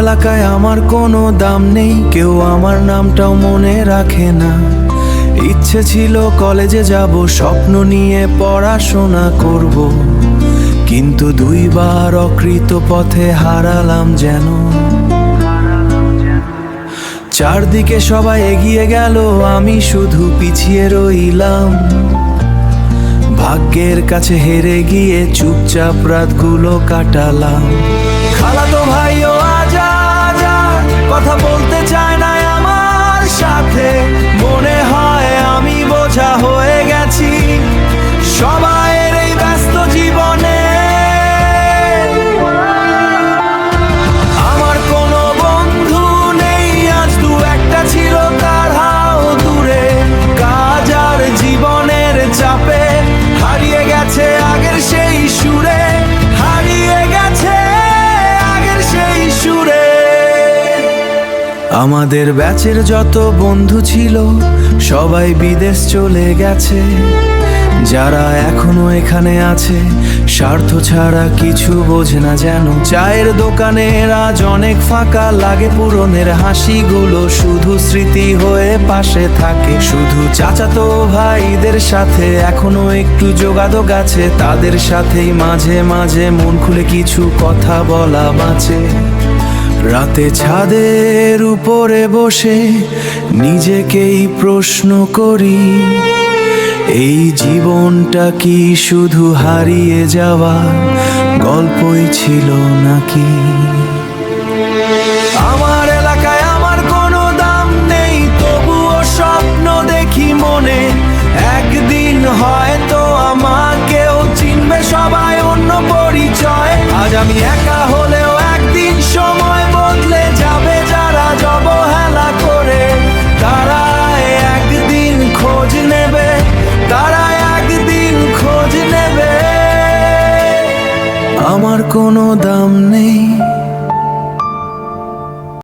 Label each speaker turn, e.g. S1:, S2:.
S1: এলাকায় আমার কোনো দাম নেই, কেউ আমার নামটাও মনে রাখে না। ইচ্ছে ছিল কলেজে যাব, স্বপ্ন নিয়ে পড়াশোনা করব, কিন্তু দুইবার অকৃত পথে হারালাম যেন। চারদিকে সবাই এগিয়ে গেল, আমি শুধু পিছিয়ে রইলাম। ভাগ্যের কাছে হেরে গিয়ে চুপচাপ রাতগুলো কাটালাম। খালাতো ভাইও আজা আজা কথা বলতে চায় না আমার সাথে, মনে হয় আমি বোঝা হয়ে গেছি সবাইয়ের এই ব্যস্ত জীবনে। আমার কোনো বন্ধু নেই আজ, দু একটা ছিল তারাও দূরে। কাজ আর জীবনের চাপে হারিয়ে গেছে আগের সেই সুরে, হারিয়ে গেছে আগের সেই সুরে। আমাদের ব্যাচের যত বন্ধু ছিল সবাই বিদেশ চলে গেছে, যারা এখনো এখানে আছে স্বার্থ ছাড়া কিছু বোঝে না যেন। চায়ের দোকানের আজ অনেক ফাঁকা লাগে, পুরনের হাসিগুলো শুধু স্মৃতি হয়ে পাশে থাকে। শুধু চাচাতো ভাইদের সাথে এখনো একটু যোগাযোগ আছে, তাদের সাথেই মাঝে মাঝে মন খুলে কিছু কথা বলা বাঁচে। রাতে ছাদের উপরে বসে নিজেকেই প্রশ্ন করি, এই জীবনটা কি শুধু হারিয়ে যাওয়া গল্পই ছিল নাকি? আমার এলাকায় আমার কোনো দাম নেই, তবুও স্বপ্ন দেখি মনে, একদিন হয়তো আমাকেও চিনবে সবাই অন্য পরিচয়। আজ আমি একা হলেও একদিন সময় বদলে যাবে, যারা অবহেলা করে তারা একদিন খোঁজ নেবে, তারা একদিন খোঁজ নেবে। আমার কোনো দাম নেই।